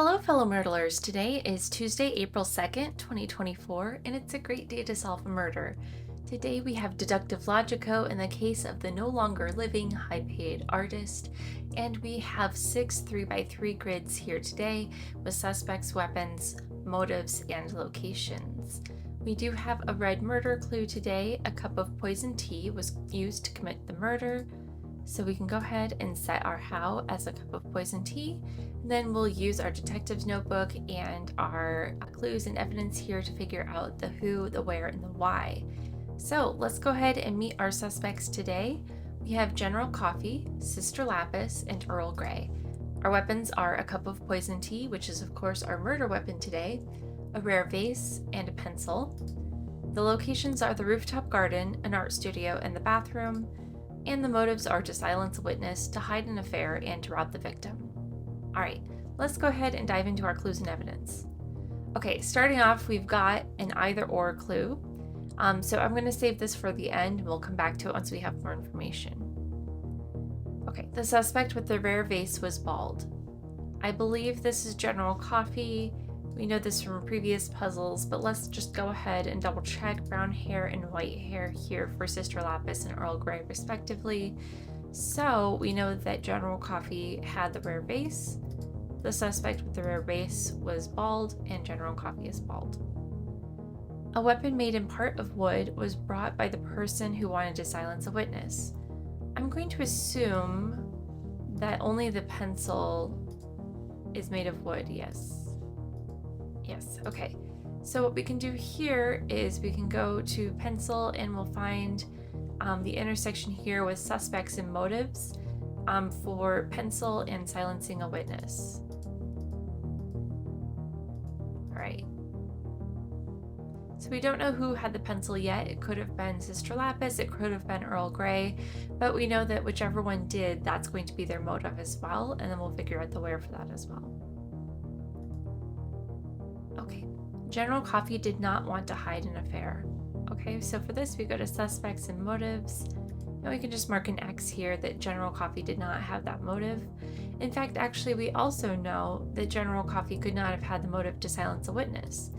Hello, fellow Murdlers. Today is Tuesday, April 2nd, 2024, and it's a great day to solve a murder. Today we have deductive logico in the case of the no longer living high-paid artist, and we have 6 3x3 grids here today with suspects, weapons, motives, and locations. We do have a red murder clue today. A cup of poisoned tea was used to commit the murder. So we can go ahead and set our how as a cup of poisoned tea. And then we'll use our detective's notebook and our clues and evidence here to figure out the who, the where, and the why. So let's go ahead and meet our suspects today. We have General Coffee, Sister Lapis, and Earl Grey. Our weapons are a cup of poisoned tea, which is of course our murder weapon today, a rare vase, and a pencil. The locations are the rooftop garden, an art studio, and the bathroom. And the motives are to silence a witness, to hide an affair, and to rob the victim. Alright, let's go ahead and dive into our clues and evidence. Okay, starting off, we've got an either or clue. So I'm going to save this for the end, and we'll come back to it once we have more information. Okay, the suspect with the rare vase was bald. I believe this is General Coffee. We know this from previous puzzles, but let's just go ahead and double check. Brown hair and white hair here for Sister Lapis and Earl Grey respectively. So we know that General Coffee had the rare vase, the suspect with the rare vase was bald, and General Coffee is bald. A weapon made in part of wood was brought by the person who wanted to silence a witness. I'm going to assume that only the pencil is made of wood, yes. Yes, okay. So what we can do here is we can go to pencil and we'll find the intersection here with suspects and motives for pencil and silencing a witness. All right. So we don't know who had the pencil yet. It could have been Sister Lapis, it could have been Earl Grey, but we know that whichever one did, that's going to be their motive as well, and then we'll figure out the where for that as well. Okay, General Coffee did not want to hide an affair. Okay, so for this we go to suspects and motives, and we can just mark an X here that General Coffee did not have that motive. In fact, actually we also know that General Coffee could not have had the motive to silence a witness.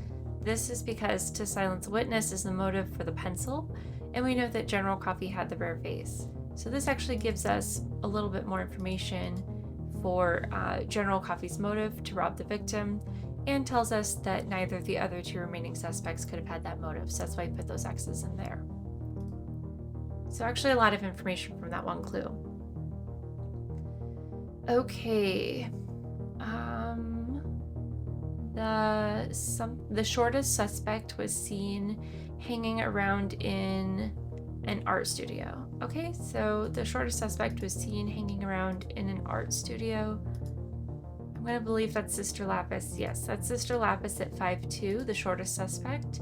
This is because to silence a witness is the motive for the pencil, and we know that General Coffee had the rare vase. So this actually gives us a little bit more information for General Coffee's motive to rob the victim, and tells us that neither of the other two remaining suspects could have had that motive, so that's why I put those X's in there. So actually a lot of information from that one clue. Okay, the shortest suspect was seen hanging around in an art studio. Okay, so the shortest suspect was seen hanging around in an art studio. I'm going to believe that's Sister Lapis. Yes, that's Sister Lapis at 5'2", the shortest suspect.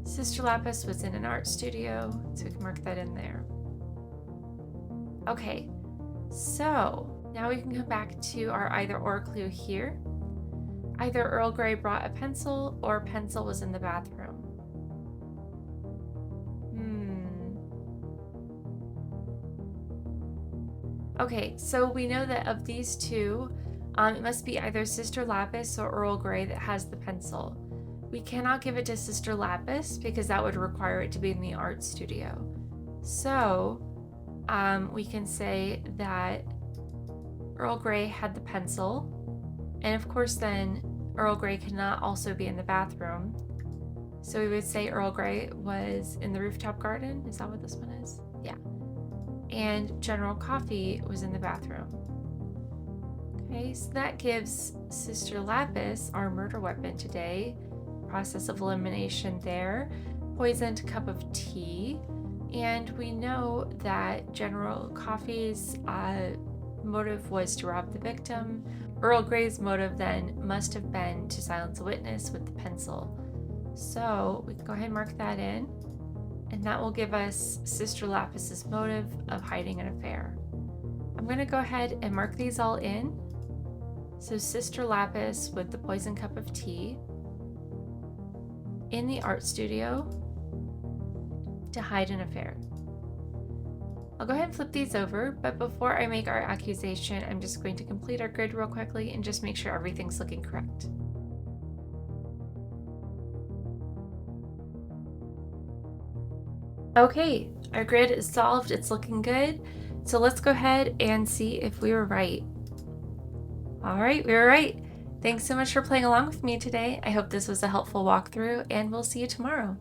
Sister Lapis was in an art studio, so we can mark that in there. Okay, so now we can come back to our either or clue here. Either Earl Grey brought a pencil or pencil was in the bathroom. Okay, so we know that of these two, it must be either Sister Lapis or Earl Grey that has the pencil. We cannot give it to Sister Lapis because that would require it to be in the art studio. So we can say that Earl Grey had the pencil, and of course then Earl Grey cannot also be in the bathroom. So we would say Earl Grey was in the rooftop garden. Is that what this one is? Yeah. And General Coffee was in the bathroom. Okay, so that gives Sister Lapis our murder weapon today. Process of elimination there. Poisoned cup of tea. And we know that General Coffee's motive was to rob the victim. Earl Grey's motive then must have been to silence a witness with the pencil. So we can go ahead and mark that in. And that will give us Sister Lapis's motive of hiding an affair. I'm going to go ahead and mark these all in. So Sister Lapis with the poison cup of tea in the art studio to hide an affair. I'll go ahead and flip these over, but before I make our accusation, I'm just going to complete our grid real quickly and just make sure everything's looking correct. Okay, our grid is solved. It's looking good. So let's go ahead and see if we were right. All right, we were right. Thanks so much for playing along with me today. I hope this was a helpful walkthrough, and we'll see you tomorrow.